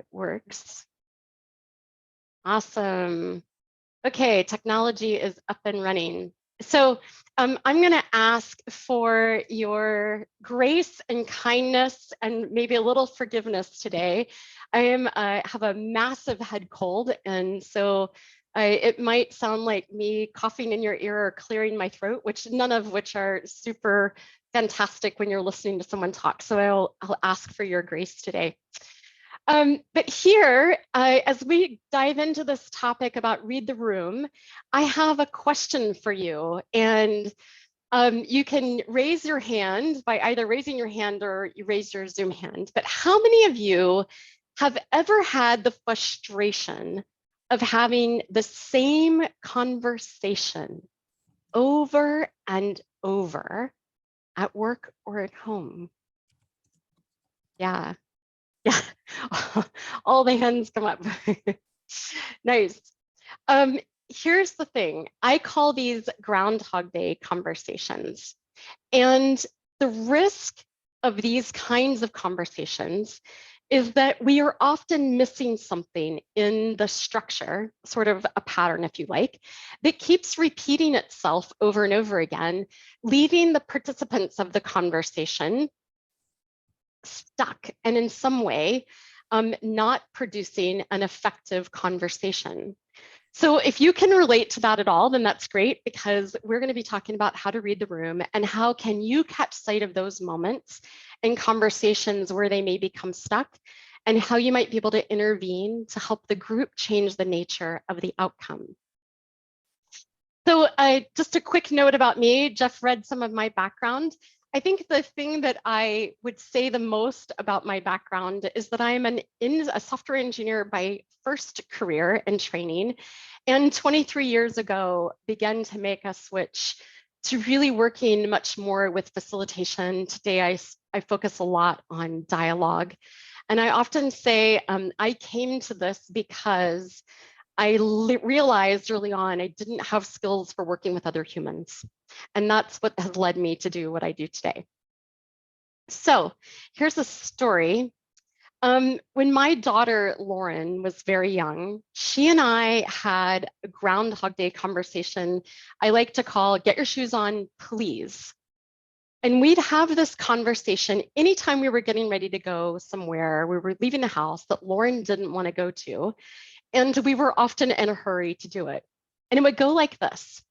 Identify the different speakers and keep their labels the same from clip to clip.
Speaker 1: It works. Awesome. Okay, technology is up and running. So I'm going to ask for your grace and kindness and maybe a little forgiveness today. I have a massive head cold, and so it might sound like me coughing in your ear or clearing my throat, none of which are super fantastic when you're listening to someone talk. So I'll ask for your grace today. But here, as we dive into this topic about read the room, I have a question for you. And you can raise your hand by either raising your hand or you raise your Zoom hand. But how many of you have ever had the frustration of having the same conversation over and over at work or at home? Yeah. Yeah, all the hands come up. Nice. Here's the thing. I call these Groundhog Day conversations. And the risk of these kinds of conversations is that we are often missing something in the structure, sort of a pattern, if you like, that keeps repeating itself over and over again, leaving the participants of the conversation stuck and in some way not producing an effective conversation. So if you can relate to that at all, then that's great, because we're going to be talking about how to read the room and how can you catch sight of those moments in conversations where they may become stuck, and how you might be able to intervene to help the group change the nature of the outcome. So just a quick note about me. Jeff read some of my background. I think the thing that I would say the most about my background is that I am a software engineer by first career and training, and 23 years ago began to make a switch to really working much more with facilitation. Today, I focus a lot on dialogue. And I often say I came to this because I realized early on I didn't have skills for working with other humans. And that's what has led me to do what I do today. So here's a story. When my daughter, Lauren, was very young, she and I had a Groundhog Day conversation I like to call, get your shoes on, please. And we'd have this conversation anytime we were getting ready to go somewhere, we were leaving the house that Lauren didn't want to go to. And we were often in a hurry to do it. And it would go like this.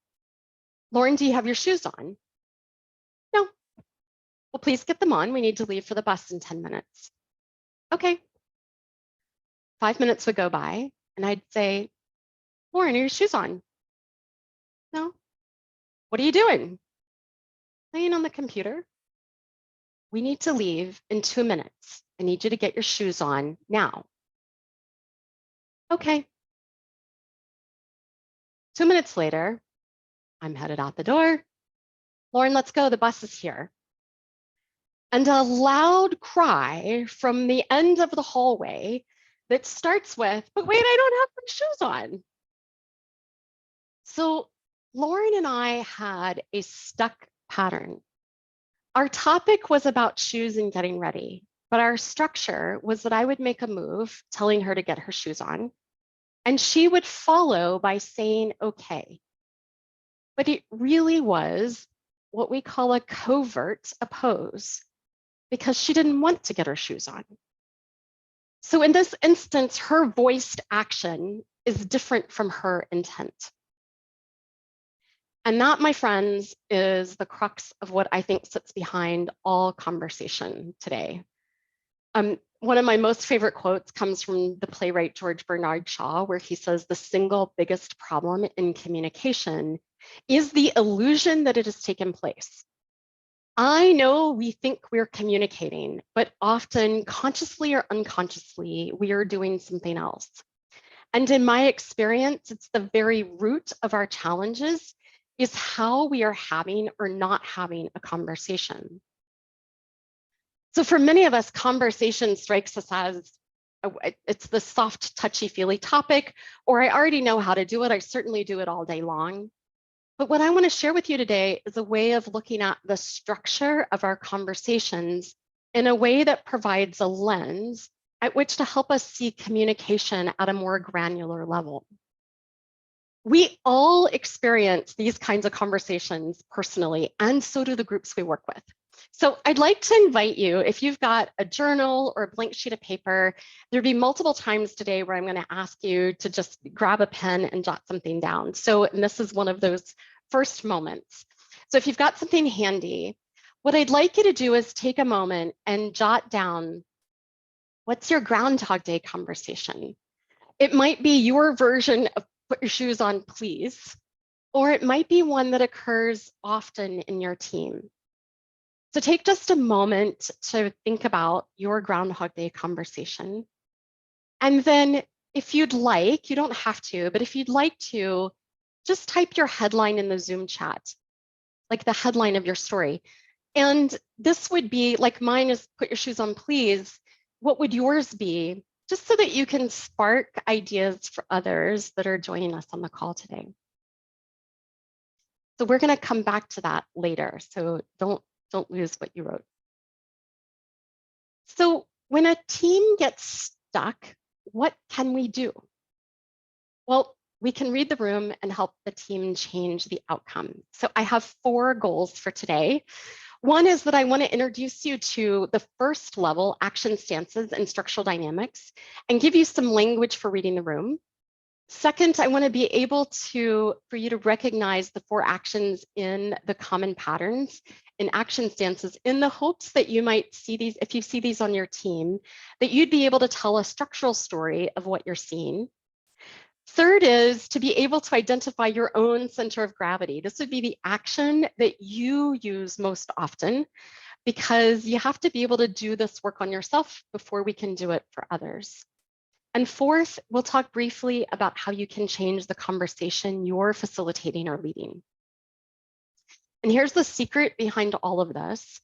Speaker 1: Lauren, do you have your shoes on? No. Well, please get them on. We need to leave for the bus in 10 minutes. Okay. 5 minutes would go by and I'd say, Lauren, are your shoes on? No. What are you doing? Playing on the computer. We need to leave in 2 minutes. I need you to get your shoes on now. Okay. 2 minutes later, I'm headed out the door. Lauren, let's go. The bus is here. And a loud cry from the end of the hallway that starts with, but wait, I don't have my shoes on. So Lauren and I had a stuck pattern. Our topic was about shoes and getting ready, but our structure was that I would make a move telling her to get her shoes on, and she would follow by saying, okay. But it really was what we call a covert oppose, because she didn't want to get her shoes on. So in this instance, her voiced action is different from her intent. And that, my friends, is the crux of what I think sits behind all conversation today. One of my most favorite quotes comes from the playwright George Bernard Shaw, where he says the single biggest problem in communication is the illusion that it has taken place. I know we think we're communicating, but often consciously or unconsciously, we are doing something else. And in my experience, it's the very root of our challenges is how we are having or not having a conversation. So for many of us, conversation strikes us as it's the soft, touchy-feely topic, or I already know how to do it. I certainly do it all day long. But what I want to share with you today is a way of looking at the structure of our conversations in a way that provides a lens at which to help us see communication at a more granular level. We all experience these kinds of conversations personally, and so do the groups we work with. So I'd like to invite you, if you've got a journal or a blank sheet of paper, there'll be multiple times today where I'm going to ask you to just grab a pen and jot something down. So, and this is one of those first moments. So if you've got something handy, what I'd like you to do is take a moment and jot down, what's your Groundhog Day conversation? It might be your version of put your shoes on, please, or it might be one that occurs often in your team. So take just a moment to think about your Groundhog Day conversation. And then if you'd like, you don't have to, but if you'd like to, just type your headline in the Zoom chat, like the headline of your story. And this would be, like mine is put your shoes on, please. What would yours be? Just so that you can spark ideas for others that are joining us on the call today. So we're going to come back to that later. So don't lose what you wrote. So when a team gets stuck, what can we do? Well, we can read the room and help the team change the outcome. So I have 4 goals for today. One is that I want to introduce you to the first level action stances and structural dynamics and give you some language for reading the room. Second, I want to be able for you to recognize the 4 actions in the common patterns in action stances in the hopes that you might see these, if you see these on your team, that you'd be able to tell a structural story of what you're seeing. Third is to be able to identify your own center of gravity. This would be the action that you use most often, because you have to be able to do this work on yourself before we can do it for others. And fourth, we'll talk briefly about how you can change the conversation you're facilitating or leading. And here's the secret behind all of this.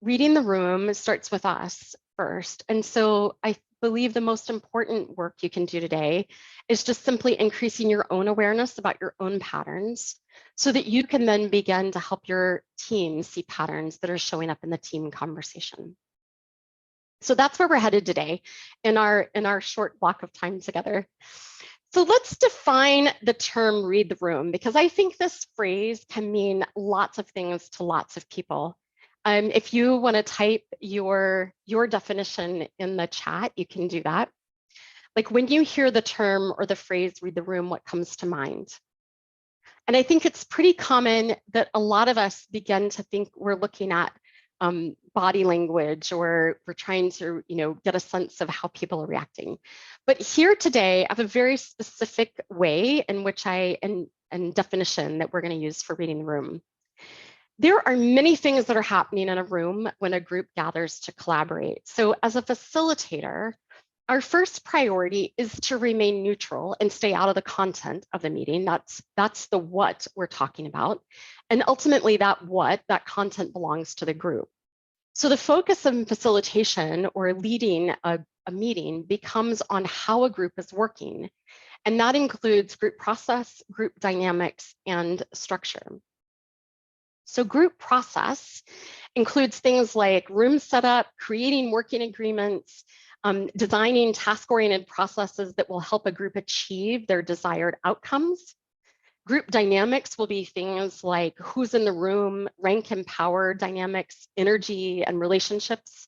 Speaker 1: Reading the room starts with us first. And so I believe the most important work you can do today is just simply increasing your own awareness about your own patterns so that you can then begin to help your team see patterns that are showing up in the team conversation. So that's where we're headed today in our short block of time together. So let's define the term read the room, because I think this phrase can mean lots of things to lots of people. If you want to type your definition in the chat, you can do that. Like when you hear the term or the phrase read the room, what comes to mind? And I think it's pretty common that a lot of us begin to think we're looking at body language, or we're trying to, get a sense of how people are reacting. But here today, I have a very specific way in which and definition that we're going to use for reading the room. There are many things that are happening in a room when a group gathers to collaborate. So as a facilitator, our first priority is to remain neutral and stay out of the content of the meeting. That's the what we're talking about. And ultimately that content belongs to the group. So the focus of facilitation or leading a meeting becomes on how a group is working. And that includes group process, group dynamics, and structure. So group process includes things like room setup, creating working agreements, designing task-oriented processes that will help a group achieve their desired outcomes. Group dynamics will be things like who's in the room, rank and power dynamics, energy and relationships.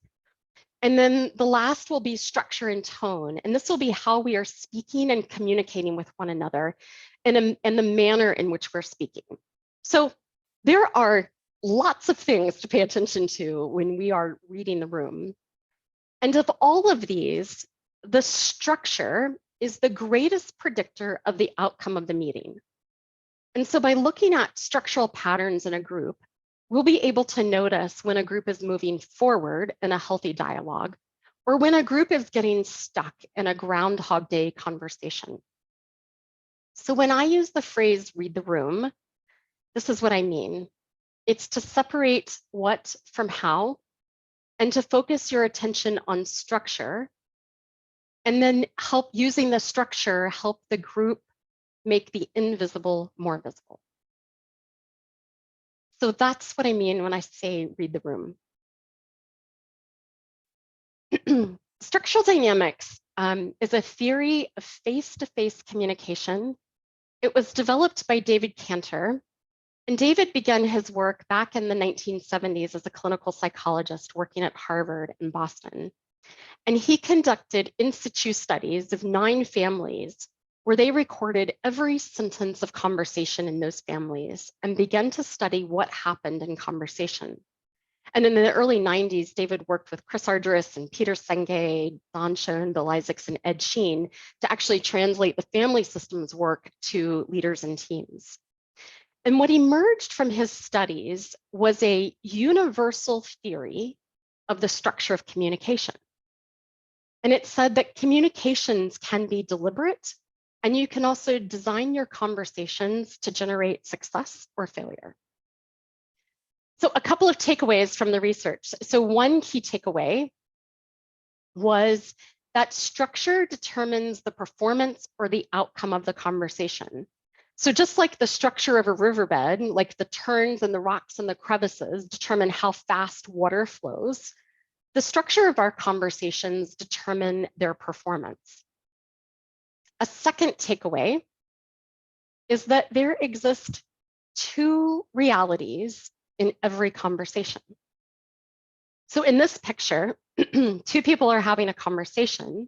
Speaker 1: And then the last will be structure and tone. And this will be how we are speaking and communicating with one another and the manner in which we're speaking. So there are lots of things to pay attention to when we are reading the room. And of all of these, the structure is the greatest predictor of the outcome of the meeting. And so by looking at structural patterns in a group, we'll be able to notice when a group is moving forward in a healthy dialogue, or when a group is getting stuck in a Groundhog Day conversation. So when I use the phrase read the room, this is what I mean. It's to separate what from how, and to focus your attention on structure, and then using the structure, help the group make the invisible more visible. So that's what I mean when I say read the room. Structural dynamics is a theory of face-to-face communication. It was developed by David Cantor, and David began his work back in the 1970s as a clinical psychologist working at Harvard and Boston. And he conducted in situ studies of 9 families where they recorded every sentence of conversation in those families and began to study what happened in conversation. And in the early 90s, David worked with Chris Argyris and Peter Senge, Don Schoen, Bill Isaacs, and Ed Sheen to actually translate the family systems work to leaders and teams. And what emerged from his studies was a universal theory of the structure of communication. And it said that communications can be deliberate, and you can also design your conversations to generate success or failure. So a couple of takeaways from the research. So one key takeaway was that structure determines the performance or the outcome of the conversation. So just like the structure of a riverbed, like the turns and the rocks and the crevices determine how fast water flows, the structure of our conversations determine their performance. A second takeaway is that there exist 2 realities in every conversation. So in this picture, 2 people are having a conversation.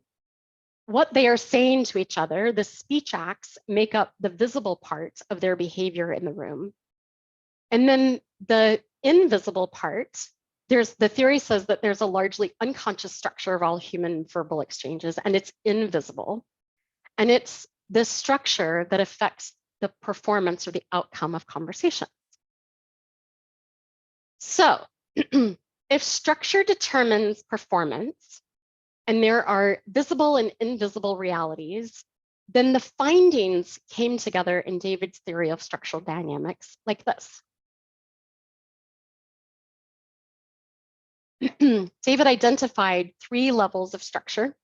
Speaker 1: What they are saying to each other, the speech acts make up the visible part of their behavior in the room. And then the invisible part, the theory says that there's a largely unconscious structure of all human verbal exchanges, and it's invisible. And it's this structure that affects the performance or the outcome of conversation. So if structure determines performance, and there are visible and invisible realities, then the findings came together in David's theory of structural dynamics like this. David identified 3 levels of structure.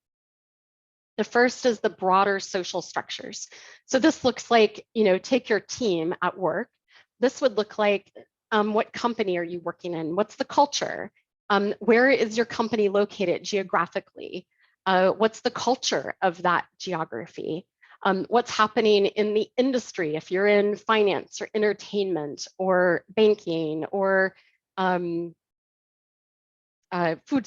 Speaker 1: The first is the broader social structures. So this looks like, take your team at work. This would look like, what company are you working in? What's the culture? Where is your company located geographically? What's the culture of that geography? What's happening in the industry if you're in finance or entertainment or banking or food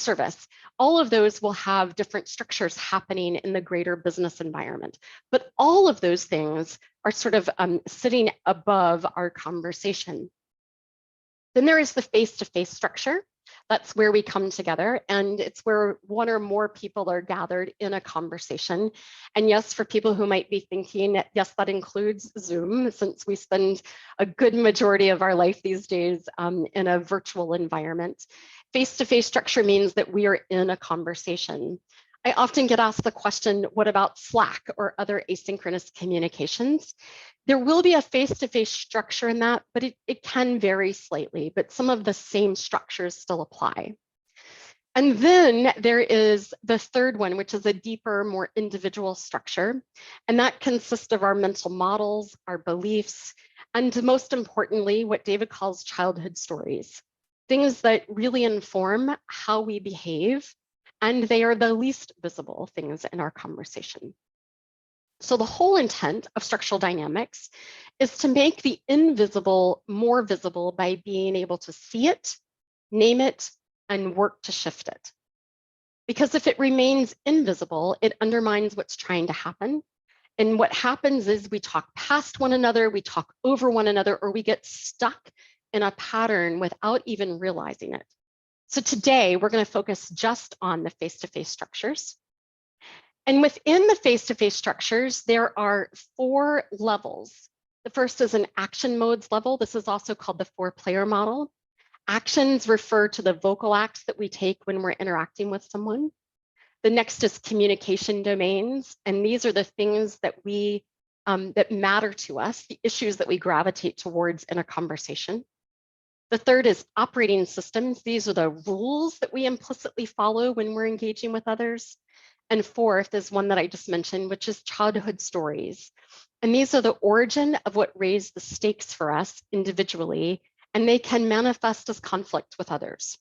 Speaker 1: service? All of those will have different structures happening in the greater business environment. But all of those things are sort of sitting above our conversation. Then there is the face-to-face structure. That's where we come together, and it's where 1 or more people are gathered in a conversation. And yes, for people who might be thinking, yes, that includes Zoom, since we spend a good majority of our life these days in a virtual environment. Face-to-face structure means that we are in a conversation. I often get asked the question, what about Slack or other asynchronous communications? There will be a face-to-face structure in that, but it can vary slightly, but some of the same structures still apply. And then there is the third one, which is a deeper, more individual structure. And that consists of our mental models, our beliefs, and most importantly, what David calls childhood stories, things that really inform how we behave, and they are the least visible things in our conversation. So the whole intent of structural dynamics is to make the invisible more visible by being able to see it, name it, and work to shift it. Because if it remains invisible, it undermines what's trying to happen. And what happens is we talk past one another, we talk over one another, or we get stuck in a pattern without even realizing it. So today, we're going to focus just on the face-to-face structures. And within the face-to-face structures, there are 4 levels. The first is an action modes level. This is also called the 4-player model. Actions refer to the vocal acts that we take when we're interacting with someone. The next is communication domains, and these are the things that that matter to us, the issues that we gravitate towards in a conversation. The third is operating systems. These are the rules that we implicitly follow when we're engaging with others. And fourth is one that I just mentioned, which is childhood stories. And these are the origin of what raised the stakes for us individually, and they can manifest as conflict with others.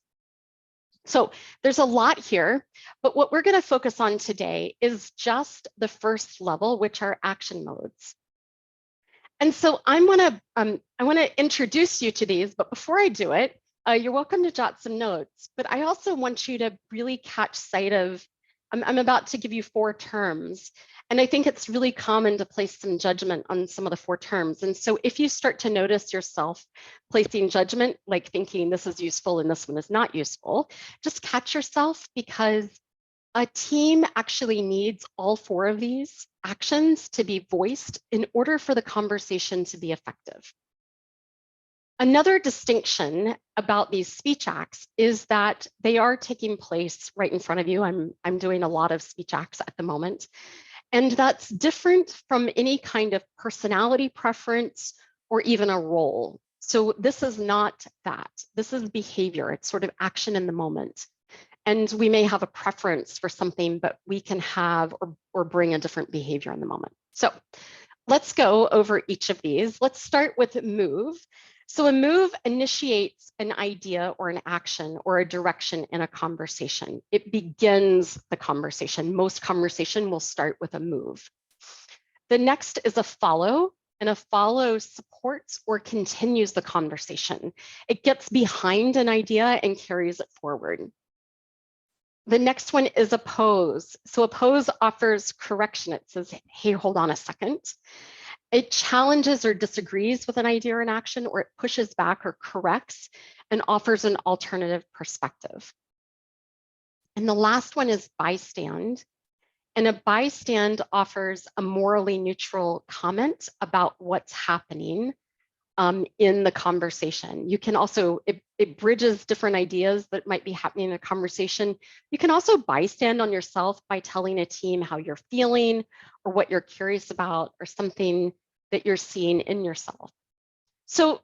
Speaker 1: So there's a lot here, but what we're going to focus on today is just the first level, which are action modes. And so I want to introduce you to these, but before I do it, you're welcome to jot some notes, but I also want you to really catch sight of, I'm about to give you 4 terms, and I think it's really common to place some judgment on some of the 4 terms. And so if you start to notice yourself placing judgment, like thinking this is useful and this one is not useful, just catch yourself, because a team actually needs all 4 of these actions to be voiced in order for the conversation to be effective. Another distinction about these speech acts is that they are taking place right in front of you. I'm doing a lot of speech acts at the moment, and that's different from any kind of personality preference or even a role. So this is not that. This is behavior. It's sort of action in the moment. And we may have a preference for something, but we can have or bring a different behavior in the moment. So let's go over each of these. Let's start with move. So a move initiates an idea or an action or a direction in a conversation. It begins the conversation. Most conversation will start with a move. The next is a follow, and a follow supports or continues the conversation. It gets behind an idea and carries it forward. The next one is oppose. So oppose offers correction. It says, hey, hold on a second. It challenges or disagrees with an idea or an action, or it pushes back or corrects and offers an alternative perspective. And the last one is bystand. And a bystand offers a morally neutral comment about what's happening in the conversation. You can also, it bridges different ideas that might be happening in a conversation. You can also bystand on yourself by telling a team how you're feeling or what you're curious about or something that you're seeing in yourself. So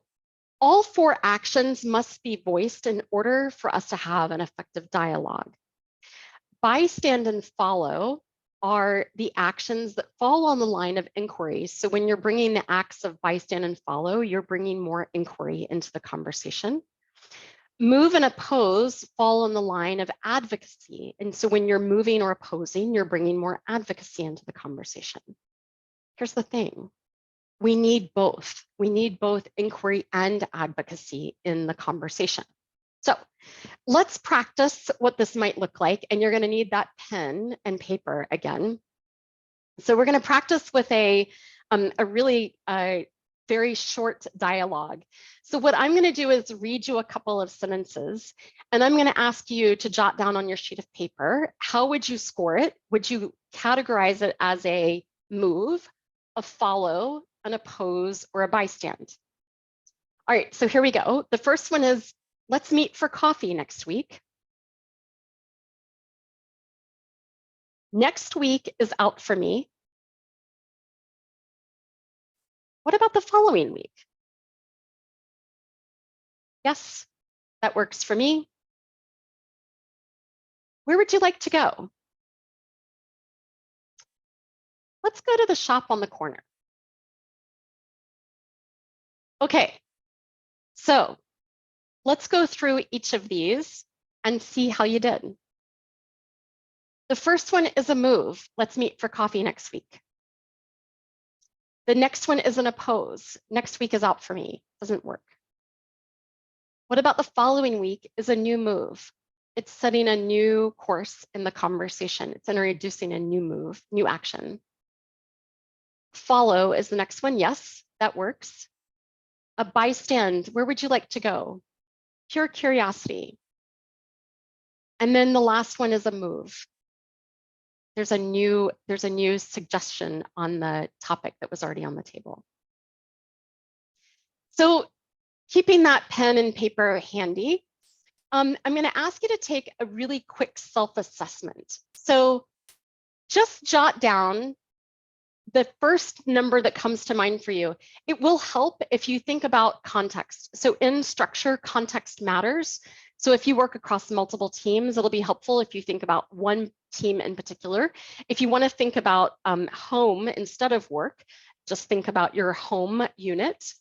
Speaker 1: all 4 actions must be voiced in order for us to have an effective dialogue. Bystand and follow are the actions that fall on the line of inquiry. So when you're bringing the acts of bystand and follow, you're bringing more inquiry into the conversation. Move and oppose fall on the line of advocacy. And so when you're moving or opposing, you're bringing more advocacy into the conversation. Here's the thing. We need both. We need both inquiry and advocacy in the conversation. So let's practice what this might look like, and you're going to need that pen and paper again. So we're going to practice with a really very short dialogue. So what I'm going to do is read you a couple of sentences, and I'm going to ask you to jot down on your sheet of paper, how would you score it? Would you categorize it as a move, a follow, an oppose, or a bystand? All right, so here we go. The first one is, let's meet for coffee next week. Next week is out for me. What about the following week? Yes, that works for me. Where would you like to go? Let's go to the shop on the corner. Okay, so let's go through each of these and see how you did. The first one is a move. Let's meet for coffee next week. The next one is an oppose. Next week is out for me. Doesn't work. What about the following week is a new move? It's setting a new course in the conversation. It's introducing a new move, new action. Follow is the next one. Yes, that works. A bystand. Where would you like to go? Pure curiosity. And then the last one is a move. There's a new suggestion on the topic that was already on the table. So keeping that pen and paper handy, I'm going to ask you to take a really quick self-assessment. So just jot down the first number that comes to mind for you. It will help if you think about context. So in structure, context matters. So if you work across multiple teams, it'll be helpful if you think about one team in particular. If you want to think about home instead of work, just think about your home unit.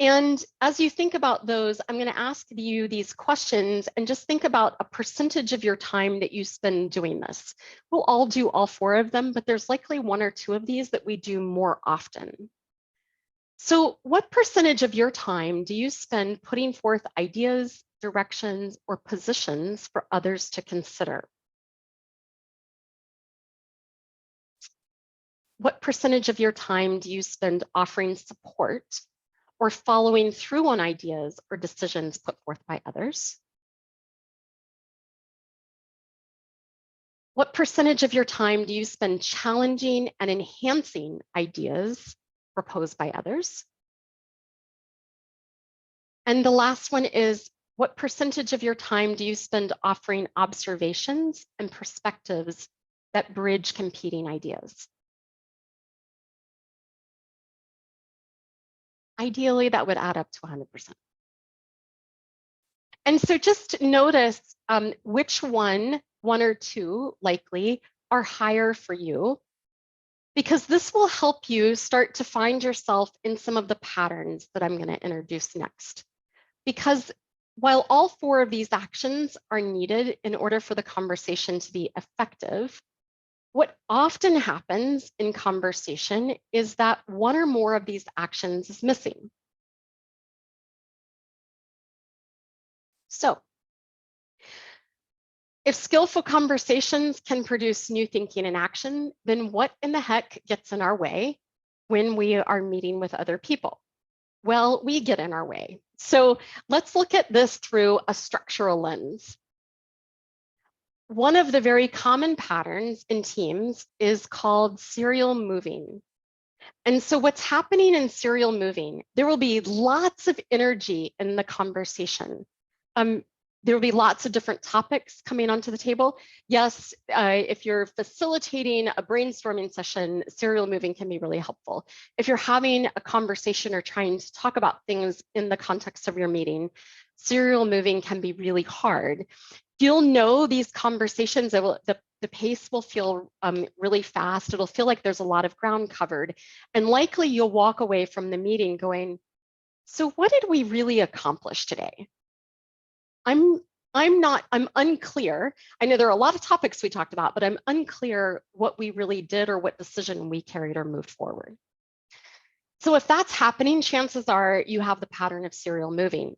Speaker 1: And as you think about those, I'm going to ask you these questions and just think about a percentage of your time that you spend doing this. We'll all do all 4 of them, but there's likely 1 or 2 of these that we do more often. So what percentage of your time do you spend putting forth ideas, directions, or positions for others to consider? What percentage of your time do you spend offering support or following through on ideas or decisions put forth by others? What percentage of your time do you spend challenging and enhancing ideas proposed by others? And the last one is, what percentage of your time do you spend offering observations and perspectives that bridge competing ideas? Ideally, that would add up to 100%. And so just notice which one or 2 likely, are higher for you, because this will help you start to find yourself in some of the patterns that I'm going to introduce next. Because while all 4 of these actions are needed in order for the conversation to be effective, what often happens in conversation is that 1 or more of these actions is missing. So if skillful conversations can produce new thinking and action, then what in the heck gets in our way when we are meeting with other people? Well, we get in our way. So let's look at this through a structural lens. One of the very common patterns in teams is called serial moving. And so what's happening in serial moving, there will be lots of energy in the conversation. There will be lots of different topics coming onto the table. Yes, if you're facilitating a brainstorming session, serial moving can be really helpful. If you're having a conversation or trying to talk about things in the context of your meeting, serial moving can be really hard. You'll know these conversations, the pace will feel really fast. It'll feel like there's a lot of ground covered. And likely you'll walk away from the meeting going, so what did we really accomplish today? I'm unclear. I know there are a lot of topics we talked about, but I'm unclear what we really did or what decision we carried or moved forward. So if that's happening, chances are you have the pattern of serial moving.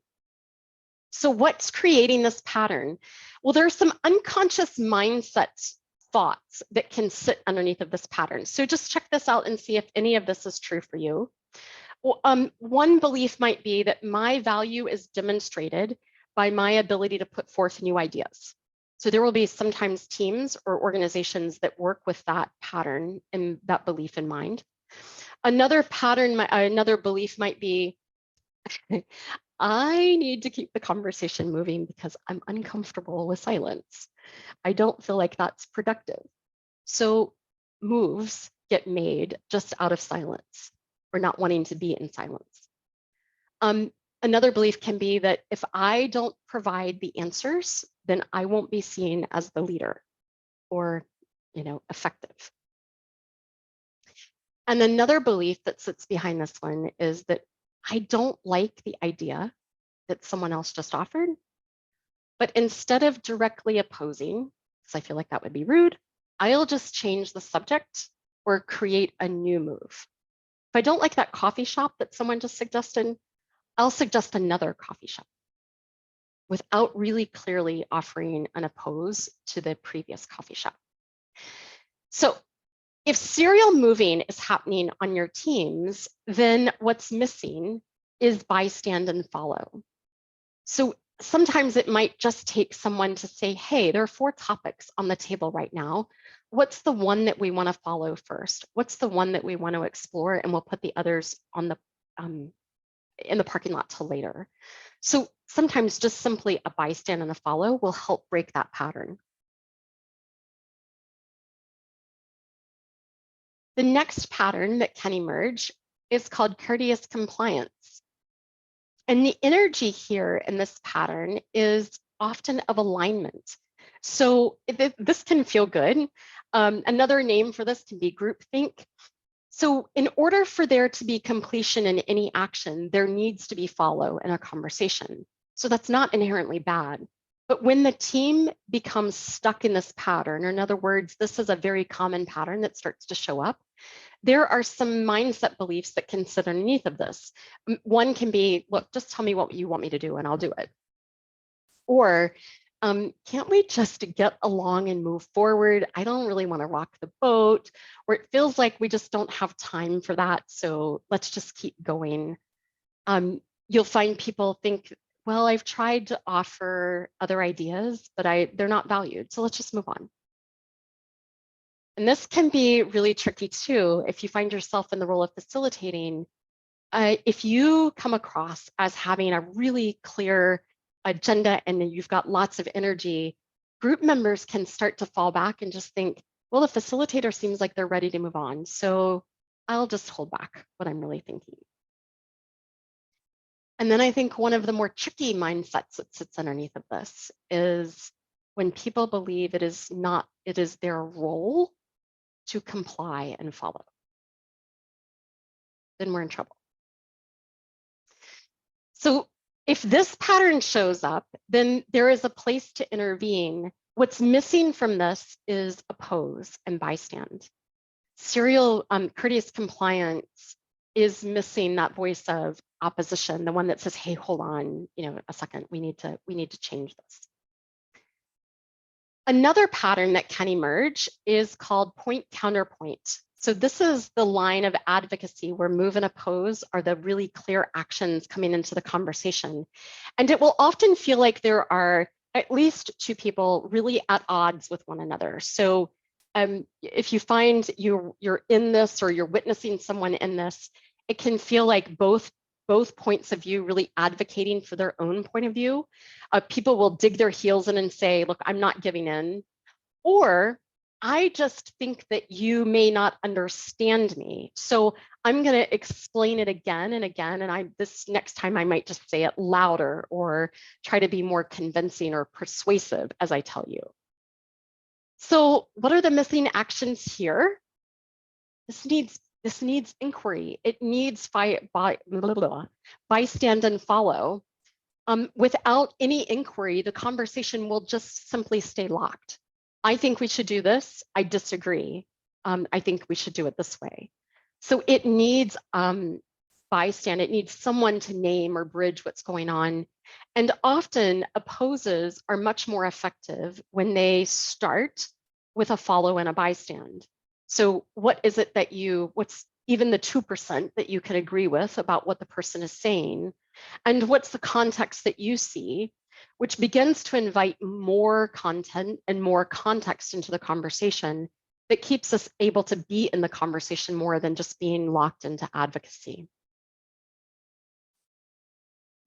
Speaker 1: So what's creating this pattern? Well, there's some unconscious mindset thoughts that can sit underneath of this pattern. So just check this out and see if any of this is true for you. Well, one belief might be that my value is demonstrated by my ability to put forth new ideas. So there will be sometimes teams or organizations that work with that pattern and that belief in mind. Another pattern, another belief might be, I need to keep the conversation moving because I'm uncomfortable with silence. I don't feel like that's productive. So moves get made just out of silence or not wanting to be in silence. Another belief can be that if I don't provide the answers, then I won't be seen as the leader or, effective. And another belief that sits behind this one is that I don't like the idea that someone else just offered, but instead of directly opposing, because I feel like that would be rude, I'll just change the subject or create a new move. If I don't like that coffee shop that someone just suggested, I'll suggest another coffee shop without really clearly offering an oppose to the previous coffee shop. So if serial moving is happening on your teams, then what's missing is bystand and follow. So sometimes it might just take someone to say, hey, there are 4 topics on the table right now. What's the one that we want to follow first? What's the one that we want to explore? And we'll put the others on the in the parking lot till later. So sometimes just simply a bystand and a follow will help break that pattern. The next pattern that can emerge is called courteous compliance. And the energy here in this pattern is often of alignment. So this can feel good. Another name for this can be groupthink. So in order for there to be completion in any action, there needs to be follow in a conversation. So that's not inherently bad. But when the team becomes stuck in this pattern, or in other words, this is a very common pattern that starts to show up, there are some mindset beliefs that can sit underneath of this. One can be, look, just tell me what you want me to do and I'll do it. Or can't we just get along and move forward? I don't really want to rock the boat, or it feels like we just don't have time for that. So let's just keep going. You'll find people think, well, I've tried to offer other ideas, but they're not valued. So let's just move on. And this can be really tricky too. If you find yourself in the role of facilitating, if you come across as having a really clear agenda and you've got lots of energy, group members can start to fall back and just think, well, the facilitator seems like they're ready to move on. So I'll just hold back what I'm really thinking. And then I think one of the more tricky mindsets that sits underneath of this is when people believe it is their role to comply and follow. Then we're in trouble. So if this pattern shows up, then there is a place to intervene. What's missing from this is oppose and bystand. Serial courteous compliance is missing that voice of opposition, the one that says, hey, hold on, a second, we need to change this. Another pattern that can emerge is called point counterpoint. So this is the line of advocacy where move and oppose are the really clear actions coming into the conversation. And it will often feel like there are at least two people really at odds with one another. So if you find you're in this or you're witnessing someone in this, it can feel like both points of view really advocating for their own point of view. People will dig their heels in and say, look, I'm not giving in. Or I just think that you may not understand me. So I'm going to explain it again and again. And this next time I might just say it louder or try to be more convincing or persuasive as I tell you. So what are the missing actions here? This needs inquiry. It needs bystand and follow. Without any inquiry, the conversation will just simply stay locked. I think we should do this. I disagree. I think we should do it this way. So it needs bystand. It needs someone to name or bridge what's going on. And often opposes are much more effective when they start with a follow and a bystand. So what is it that what's even the 2% that you can agree with about what the person is saying? And what's the context that you see, which begins to invite more content and more context into the conversation that keeps us able to be in the conversation more than just being locked into advocacy.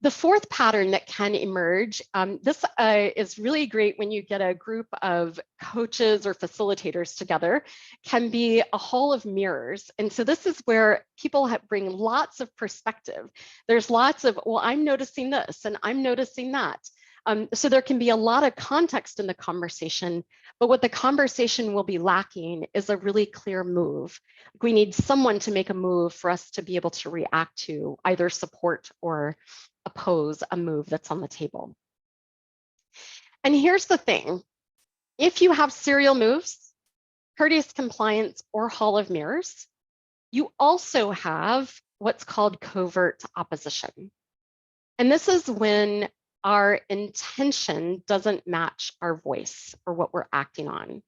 Speaker 1: The fourth pattern that can emerge, this is really great when you get a group of coaches or facilitators together, can be a hall of mirrors. And so this is where people bring lots of perspective. There's lots of, well, I'm noticing this and I'm noticing that. So there can be a lot of context in the conversation, but what the conversation will be lacking is a really clear move. We need someone to make a move for us to be able to react to, either support or oppose a move that's on the table. And here's the thing. If you have serial moves, courteous compliance, or hall of mirrors, you also have what's called covert opposition. And this is when our intention doesn't match our voice or what we're acting on.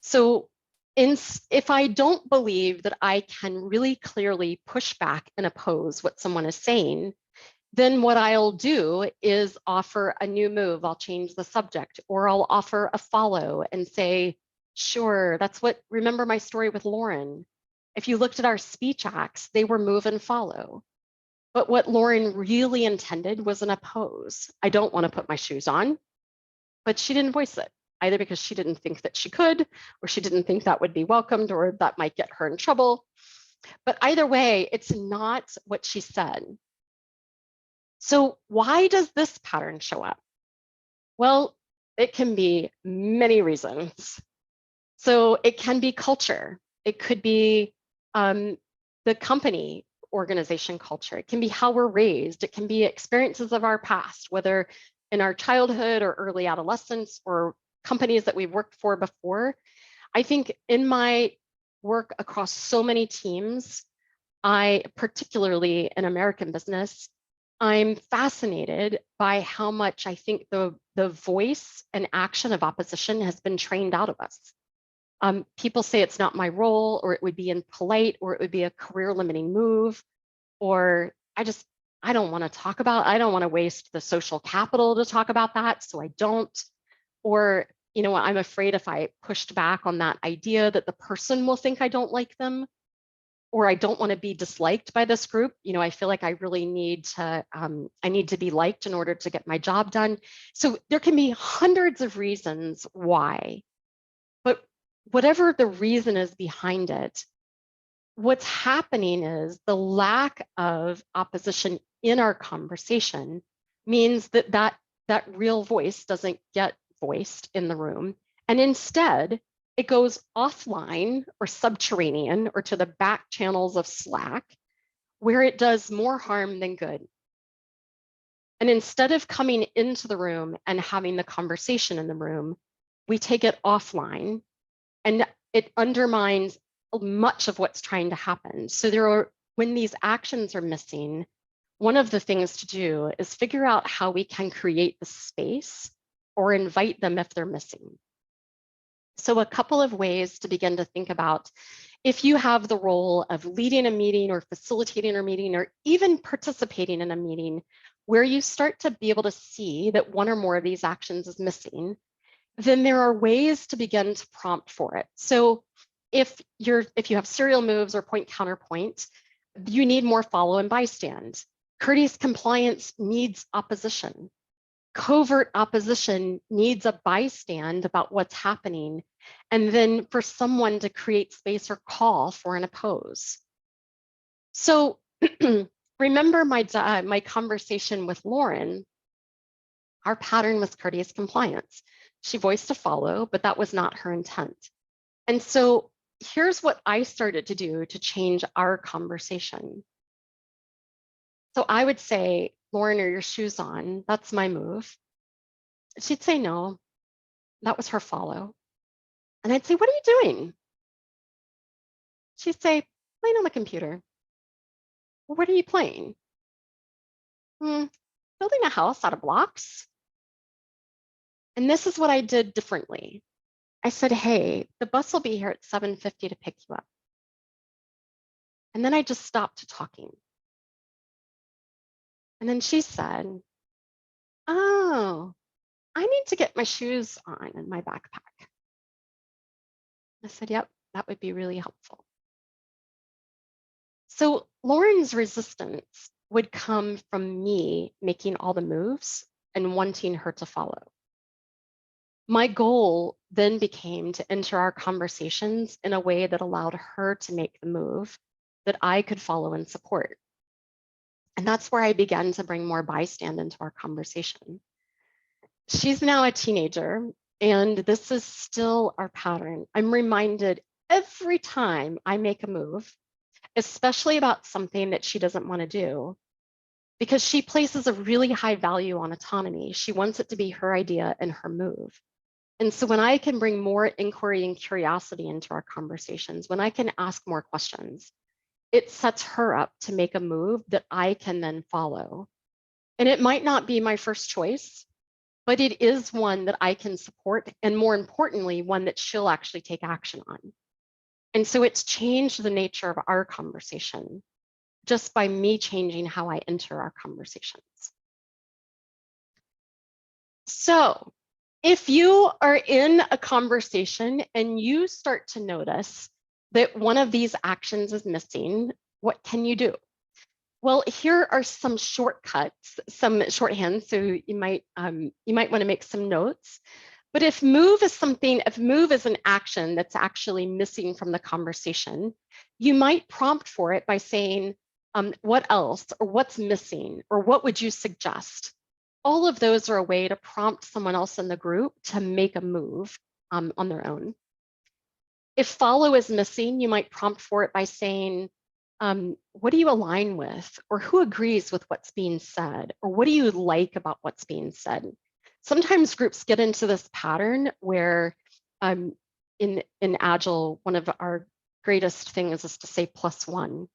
Speaker 1: So if I don't believe that I can really clearly push back and oppose what someone is saying, then what I'll do is offer a new move. I'll change the subject, or I'll offer a follow and say, sure, remember my story with Lauren. If you looked at our speech acts, they were move and follow. But what Lauren really intended was an oppose. I don't want to put my shoes on, but she didn't voice it, either because she didn't think that she could, or she didn't think that would be welcomed, or that might get her in trouble. But either way, it's not what she said. So why does this pattern show up? Well, it can be many reasons. So it can be culture. It could be the company organization culture. It can be how we're raised. It can be experiences of our past, whether in our childhood or early adolescence or companies that we've worked for before. I think in my work across so many teams, particularly in American business, I'm fascinated by how much I think the voice and action of opposition has been trained out of us. People say it's not my role, or it would be impolite, or it would be a career limiting move, or I don't want to talk about, I don't want to waste the social capital to talk about that, so I don't. Or, you know, I'm afraid if I pushed back on that idea that the person will think I don't like them, or I don't want to be disliked by this group. You know, I feel like I really need to, I need to be liked in order to get my job done. So there can be hundreds of reasons why, but whatever the reason is behind it, what's happening is the lack of opposition in our conversation means that that real voice doesn't get voiced in the room. And instead, it goes offline or subterranean or to the back channels of Slack, where it does more harm than good. And instead of coming into the room and having the conversation in the room, we take it offline, and it undermines much of what's trying to happen. So when these actions are missing, one of the things to do is figure out how we can create the space or invite them if they're missing. So a couple of ways to begin to think about, if you have the role of leading a meeting or facilitating a meeting or even participating in a meeting where you start to be able to see that one or more of these actions is missing, then there are ways to begin to prompt for it. So if you have serial moves or point counterpoint, you need more follow and bystand. Courteous compliance needs opposition. Covert opposition needs a bystand about what's happening, and then for someone to create space or call for an oppose. So remember my conversation with Lauren. Our pattern was courteous compliance. She voiced a follow, but that was not her intent. And so here's what I started to do to change our conversation. So I would say, Lauren, are your shoes on? That's my move. She'd say no. That was her follow. And I'd say, what are you doing? She'd say, playing on the computer. Well, what are you playing? Building a house out of blocks. And this is what I did differently. I said, hey, the bus will be here at 7:50 to pick you up. And then I just stopped talking. And then she said, oh, I need to get my shoes on and my backpack. I said, yep, that would be really helpful. So Lauren's resistance would come from me making all the moves and wanting her to follow. My goal then became to enter our conversations in a way that allowed her to make the move that I could follow and support. And that's where I began to bring more bystand into our conversation. She's now a teenager, and this is still our pattern. I'm reminded every time I make a move, especially about something that she doesn't want to do, because she places a really high value on autonomy. She wants it to be her idea and her move. And so when I can bring more inquiry and curiosity into our conversations, when I can ask more questions, it sets her up to make a move that I can then follow. And it might not be my first choice, but it is one that I can support, and more importantly, one that she'll actually take action on. And so it's changed the nature of our conversation just by me changing how I enter our conversations. So if you are in a conversation and you start to notice that one of these actions is missing, what can you do? Well, here are some shortcuts, some shorthand. So you might want to make some notes. But if move is an action that's actually missing from the conversation, you might prompt for it by saying, what else, or what's missing, or what would you suggest? All of those are a way to prompt someone else in the group to make a move on their own. If follow is missing, you might prompt for it by saying, what do you align with? Or who agrees with what's being said? Or what do you like about what's being said? Sometimes groups get into this pattern where in Agile, one of our greatest things is to say +1.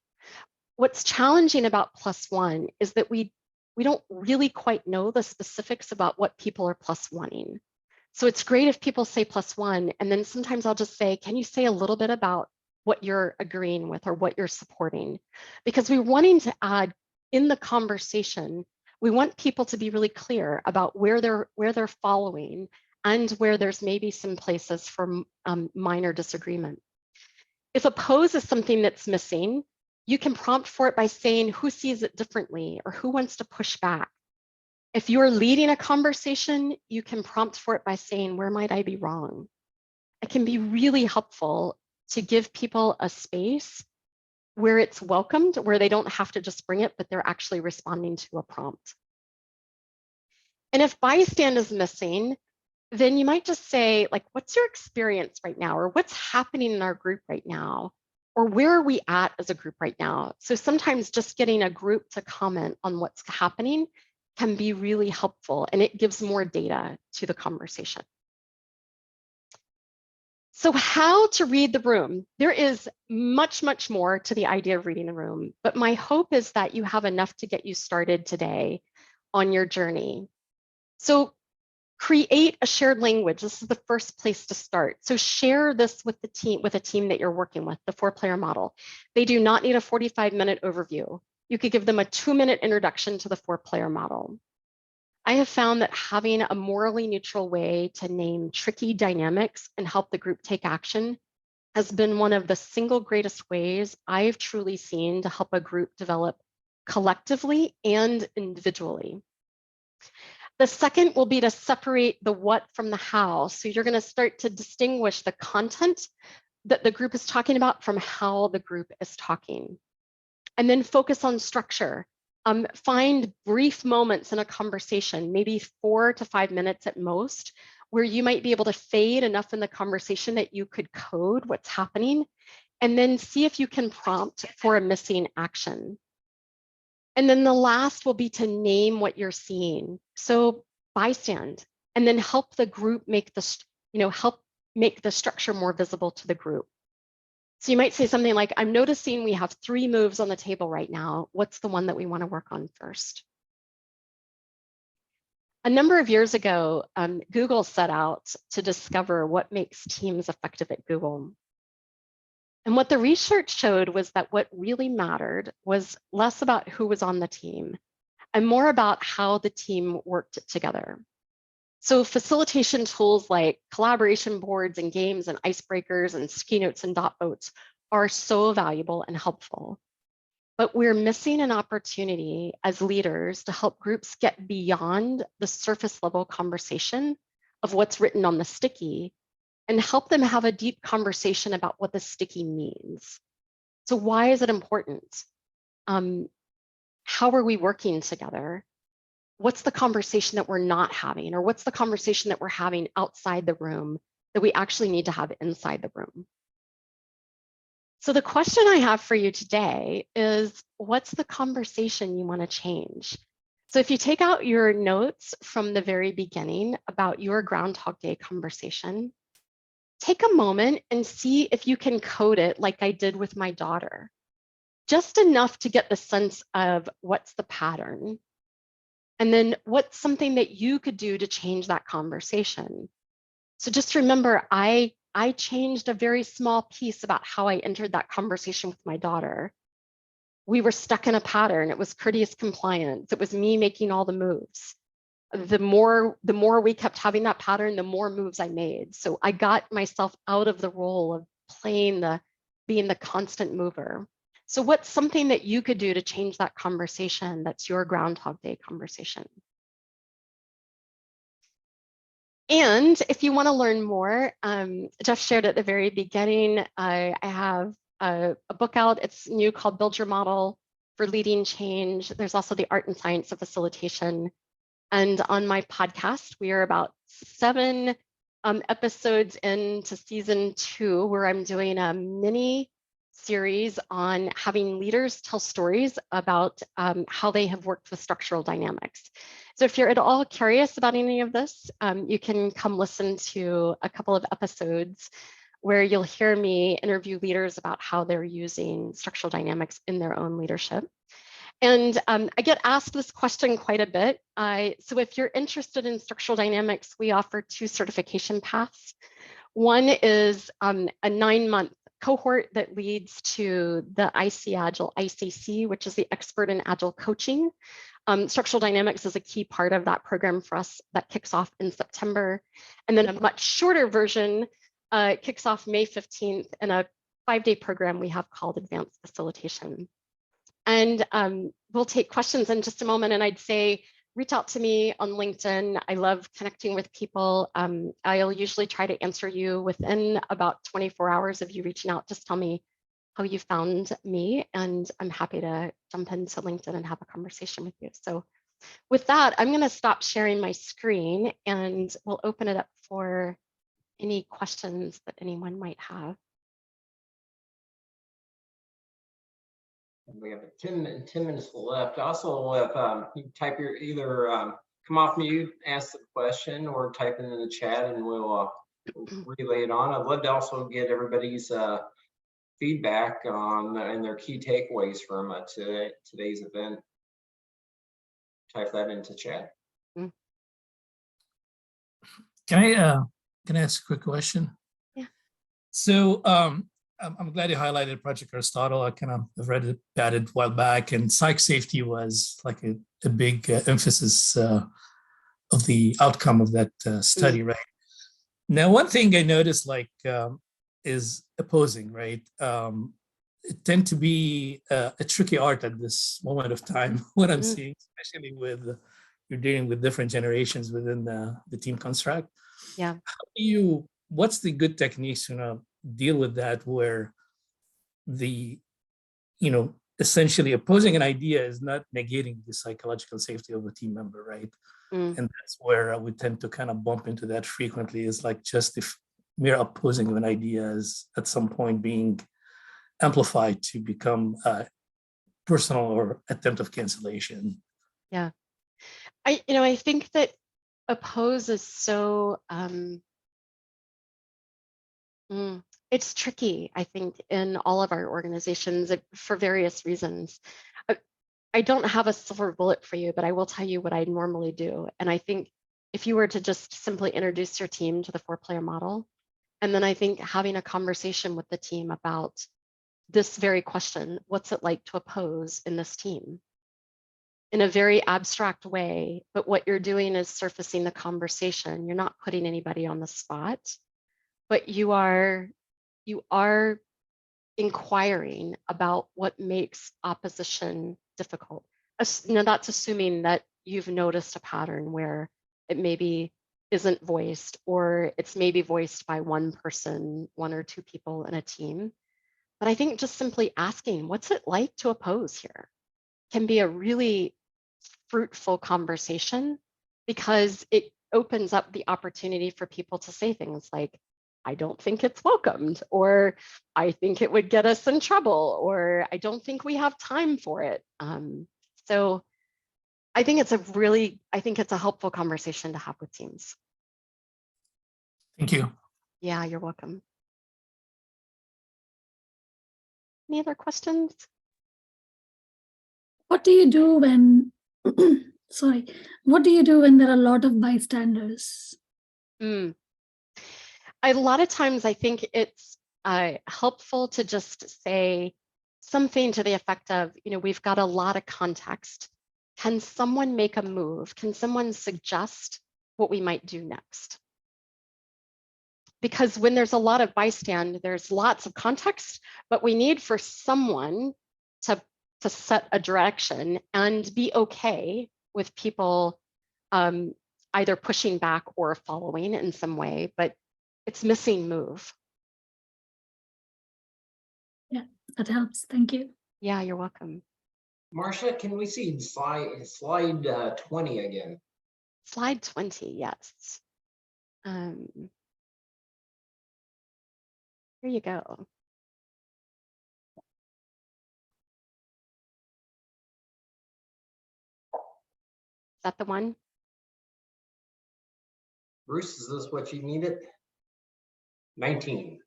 Speaker 1: What's challenging about +1 is that we don't really quite know the specifics about what people are +1ing. So it's great if people say +1, and then sometimes I'll just say, can you say a little bit about what you're agreeing with or what you're supporting? Because we're wanting to add in the conversation, we want people to be really clear about where they're following and where there's maybe some places for minor disagreement. If oppose is something that's missing, you can prompt for it by saying who sees it differently or who wants to push back. If you're leading a conversation, you can prompt for it by saying, where might I be wrong? It can be really helpful to give people a space where it's welcomed, where they don't have to just bring it, but they're actually responding to a prompt. And if bystand is missing, then you might just say, like, what's your experience right now? Or what's happening in our group right now? Or where are we at as a group right now? So sometimes just getting a group to comment on what's happening can be really helpful, and it gives more data to the conversation. So how to read the room? There is much, much more to the idea of reading the room, but my hope is that you have enough to get you started today on your journey. So create a shared language. This is the first place to start. So share this with the team, with a team that you're working with, the 4-player model. They do not need a 45-minute overview. You could give them a 2-minute introduction to the 4-player model. I have found that having a morally neutral way to name tricky dynamics and help the group take action has been one of the single greatest ways I've truly seen to help a group develop collectively and individually. The second will be to separate the what from the how. So you're going to start to distinguish the content that the group is talking about from how the group is talking. And then focus on structure. Find brief moments in a conversation, maybe 4 to 5 minutes at most, where you might be able to fade enough in the conversation that you could code what's happening, and then see if you can prompt for a missing action. And then the last will be to name what you're seeing. So bystand, and then help the group make the, help make the structure more visible to the group. So you might say something like, I'm noticing we have 3 moves on the table right now. What's the one that we want to work on first? A number of years ago, Google set out to discover what makes teams effective at Google. And what the research showed was that what really mattered was less about who was on the team and more about how the team worked together. So facilitation tools like collaboration boards and games and icebreakers and sticky notes and dot votes are so valuable and helpful. But we're missing an opportunity as leaders to help groups get beyond the surface level conversation of what's written on the sticky and help them have a deep conversation about what the sticky means. So why is it important? How are we working together? What's the conversation that we're not having, or what's the conversation that we're having outside the room that we actually need to have inside the room? So the question I have for you today is, what's the conversation you want to change? So if you take out your notes from the very beginning about your Groundhog Day conversation, take a moment and see if you can code it like I did with my daughter, just enough to get the sense of what's the pattern. And then what's something that you could do to change that conversation? So just remember, I changed a very small piece about how I entered that conversation with my daughter. We were stuck in a pattern. It was courteous compliance. It was me making all the moves. The more we kept having that pattern, the more moves I made. So I got myself out of the role of being the constant mover. So what's something that you could do to change that conversation that's your Groundhog Day conversation? And if you want to learn more, Jeff shared at the very beginning, I have a book out. It's new, called Build Your Model for Leading Change. There's also The Art and Science of Facilitation. And on my podcast, we are about 7 episodes into season 2, where I'm doing a mini series on having leaders tell stories about how they have worked with structural dynamics. So if you're at all curious about any of this, you can come listen to a couple of episodes where you'll hear me interview leaders about how they're using structural dynamics in their own leadership. And I get asked this question quite a bit. So if you're interested in structural dynamics, we offer 2 certification paths. One is a 9-month cohort that leads to the IC Agile ICC, which is the Expert in Agile Coaching. Structural dynamics is a key part of that program for us that kicks off in September. And then a much shorter version kicks off May 15th in a 5-day program we have called Advanced Facilitation. And we'll take questions in just a moment. And I'd say, reach out to me on LinkedIn. I love connecting with people. I'll usually try to answer you within about 24 hours of you reaching out. Just tell me how you found me, and I'm happy to jump into LinkedIn and have a conversation with you. So with that, I'm going to stop sharing my screen, and we'll open it up for any questions that anyone might have.
Speaker 2: We have 10 minutes left. Also, if you type your either come off mute, ask the question, or type it in the chat, and we'll relay it on. I'd love to also get everybody's feedback on and their key takeaways from today's event. Type that into chat.
Speaker 3: Can I ask a quick question?
Speaker 1: Yeah.
Speaker 3: So I'm glad you highlighted Project Aristotle. I kind of read about it a while back, and psych safety was like a big emphasis of the outcome of that study, right? Now, one thing I noticed is opposing, right? It tend to be a tricky art at this moment of time, what I'm seeing, especially with you're dealing with different generations within the team construct.
Speaker 1: Yeah.
Speaker 3: What's the good techniques to deal with that, where essentially opposing an idea is not negating the psychological safety of a team member, right? And that's where we tend to kind of bump into that frequently, is like just if mere opposing of an idea is at some point being amplified to become personal or attempt of cancellation.
Speaker 1: Yeah. I think that oppose is so it's tricky, I think, in all of our organizations for various reasons. I don't have a silver bullet for you, but I will tell you what I normally do. And I think if you were to just simply introduce your team to the 4-player model, and then I think having a conversation with the team about this very question, what's it like to oppose in this team? In a very abstract way, but what you're doing is surfacing the conversation. You're not putting anybody on the spot, but you are inquiring about what makes opposition difficult. Now, that's assuming that you've noticed a pattern where it maybe isn't voiced, or it's maybe voiced by one person, 1 or 2 people in a team. But I think just simply asking, what's it like to oppose here, can be a really fruitful conversation, because it opens up the opportunity for people to say things like, I don't think it's welcomed, or I think it would get us in trouble, or I don't think we have time for it. So I think it's a helpful conversation to have with teams.
Speaker 3: Thank you.
Speaker 1: Yeah, you're welcome. Any other questions?
Speaker 4: What do you do when, what do you do when there are a lot of bystanders?
Speaker 1: A lot of times I think it's helpful to just say something to the effect of, we've got a lot of context. Can someone make a move? Can someone suggest what we might do next? Because when there's a lot of bystand, there's lots of context, but we need for someone to set a direction and be okay with people either pushing back or following in some way, but it's missing move.
Speaker 4: Yeah, that helps. Thank you.
Speaker 1: Yeah, you're welcome.
Speaker 2: Marsha, can we see slide 20 again?
Speaker 1: Slide 20, yes. Here you go. Is that the one?
Speaker 2: Bruce, is this what you needed? 19.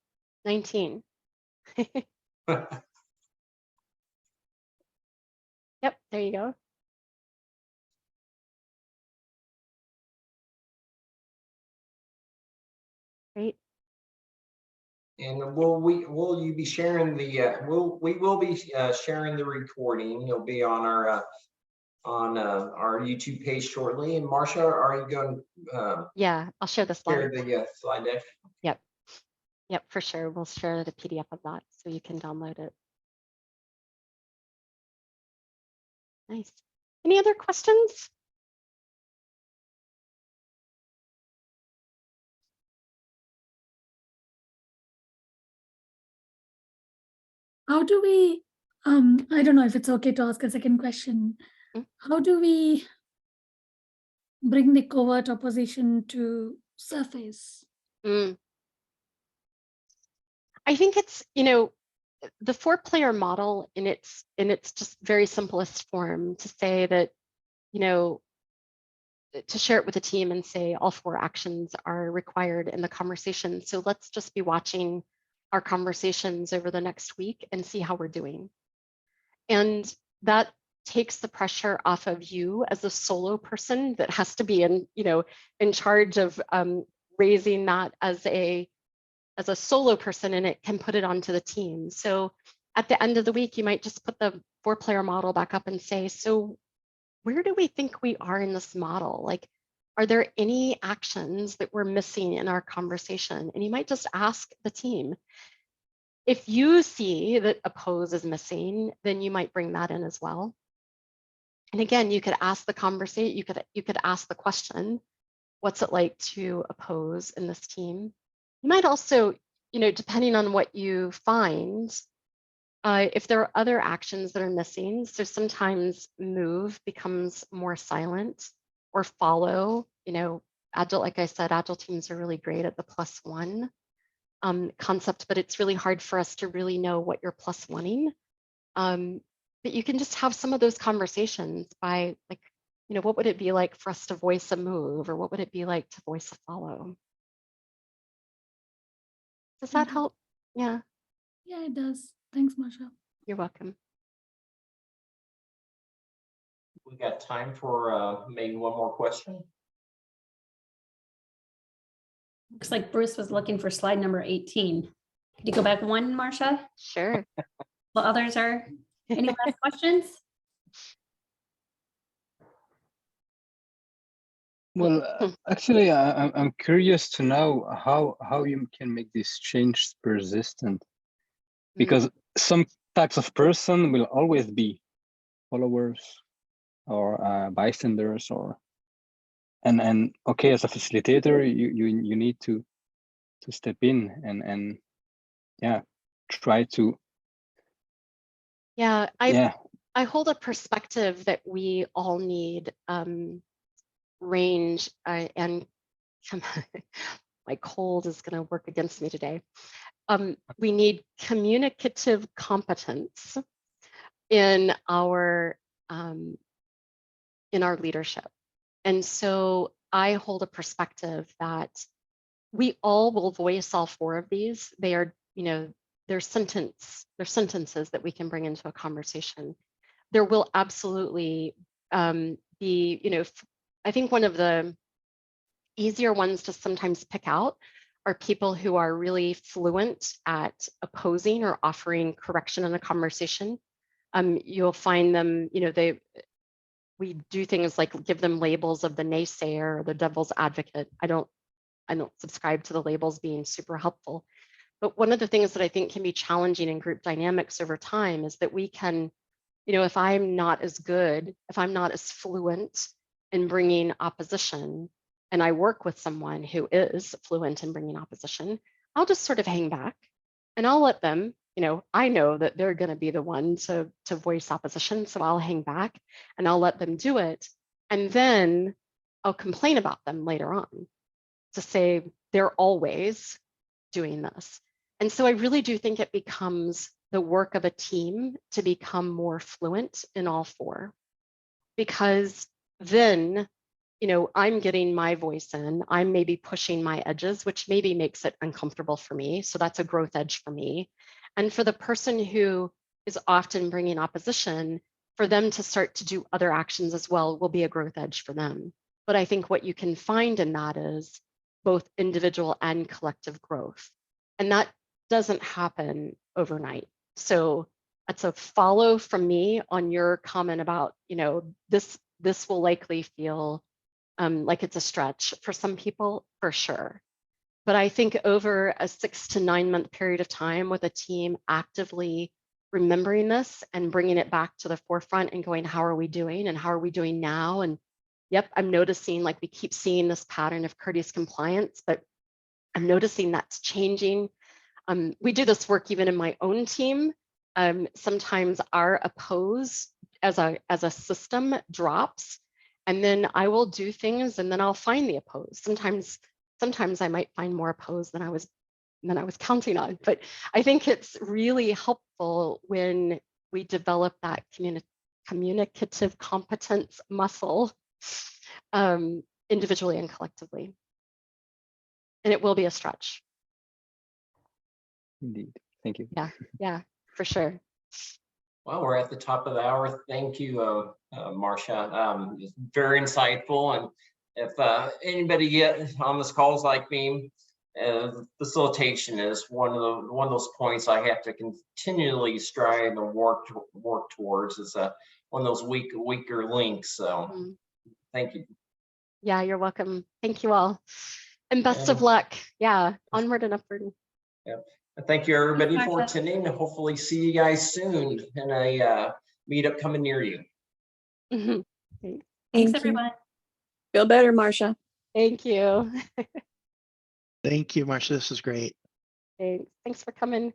Speaker 1: 19. Yep, there you go. Great.
Speaker 2: And will you be sharing the we will be sharing the recording. It'll be on our YouTube page shortly. And Marsha, are you going to
Speaker 1: Yeah, I'll share the
Speaker 2: share
Speaker 1: slide.
Speaker 2: the slide deck?
Speaker 1: Yep. Yep, for sure. We'll share the PDF of that so you can download it. Nice. Any other questions?
Speaker 4: How do we, I don't know if it's okay to ask a second question. How do we bring the covert opposition to surface?
Speaker 1: I think it's, the 4-player model in its just very simplest form to say that, to share it with the team and say all 4 actions are required in the conversation. So let's just be watching our conversations over the next week and see how we're doing. And that takes the pressure off of you as a solo person that has to be in charge of raising that as a solo person, and it can put it onto the team. So at the end of the week, you might just put the 4-player model back up and say, so where do we think we are in this model? Like, are there any actions that we're missing in our conversation? And you might just ask the team. If you see that oppose is missing, then you might bring that in as well. And again, you could ask the conversation, you could ask the question, what's it like to oppose in this team? You might also, depending on what you find, if there are other actions that are missing, so sometimes move becomes more silent, or follow, Agile, like I said, Agile teams are really great at the +1 concept, but it's really hard for us to really know what you're +1ing. But you can just have some of those conversations by like, what would it be like for us to voice a move, or what would it be like to voice a follow? Does that help? Yeah.
Speaker 4: Yeah, it does. Thanks, Marsha.
Speaker 1: You're welcome.
Speaker 2: We got time for maybe one more question.
Speaker 5: Looks like Bruce was looking for slide number 18. Could you go back one, Marsha?
Speaker 1: Sure.
Speaker 5: Well, others are, any last questions?
Speaker 6: Well, actually, I'm curious to know how you can make this change persistent, because some types of person will always be followers or bystanders, or and okay, as a facilitator, you need to step in and yeah, try to.
Speaker 1: Yeah, I hold a perspective that we all need range and my cold is going to work against me today. We need communicative competence in our leadership. And so I hold a perspective that we all will voice all 4 of these. They are, they're sentences that we can bring into a conversation. There will absolutely be, I think one of the easier ones to sometimes pick out are people who are really fluent at opposing or offering correction in a conversation. You'll find them, we do things like give them labels of the naysayer or the devil's advocate. I don't subscribe to the labels being super helpful. But one of the things that I think can be challenging in group dynamics over time is that we can, if I'm not as good, if I'm not as fluent in bringing opposition, and I work with someone who is fluent in bringing opposition, I'll just sort of hang back and I'll let them, I know that they're going to be the one to voice opposition. So I'll hang back and I'll let them do it. And then I'll complain about them later on to say they're always doing this. And so I really do think it becomes the work of a team to become more fluent in all four, because then, you know, I'm getting my voice in, I'm maybe pushing my edges, which maybe makes it uncomfortable for me. So that's a growth edge for me. And for the person who is often bringing opposition, for them to start to do other actions as well will be a growth edge for them. But I think what you can find in that is both individual and collective growth. And that doesn't happen overnight. So that's a follow from me on your comment about, you know, this will likely feel like it's a stretch for some people, for sure. But I think over a 6 to 9 month period of time with a team actively remembering this and bringing it back to the forefront and going, how are we doing and how are we doing now? And yep, I'm noticing, like, we keep seeing this pattern of courteous compliance, but I'm noticing that's changing. We do this work even in my own team. Sometimes our oppose as a system drops, and then I will do things and then I'll find the oppose. Sometimes I might find more oppose than I was counting on. But I think it's really helpful when we develop that communicative competence muscle, individually and collectively. And it will be a stretch.
Speaker 6: Indeed. Thank you.
Speaker 1: Yeah, for sure.
Speaker 2: Well, we're at the top of the hour. Thank you, Marsha. It's very insightful. And if anybody on this call is like me, facilitation is one of those points I have to continually strive and work towards. It's one of those weaker links. So thank you.
Speaker 1: Yeah, you're welcome. Thank you all. And best of luck. Yeah, onward and upward.
Speaker 2: Yep. Thank you, everybody,
Speaker 5: Thanks,
Speaker 2: for
Speaker 5: Marsha.
Speaker 2: attending. Hopefully see you guys soon in a meetup coming near you.
Speaker 1: Thanks.
Speaker 5: Thanks,
Speaker 7: Thank you.
Speaker 5: everyone.
Speaker 7: Feel better, Marsha.
Speaker 1: Thank you.
Speaker 8: Thank you, Marsha. This is great.
Speaker 1: Thanks for coming.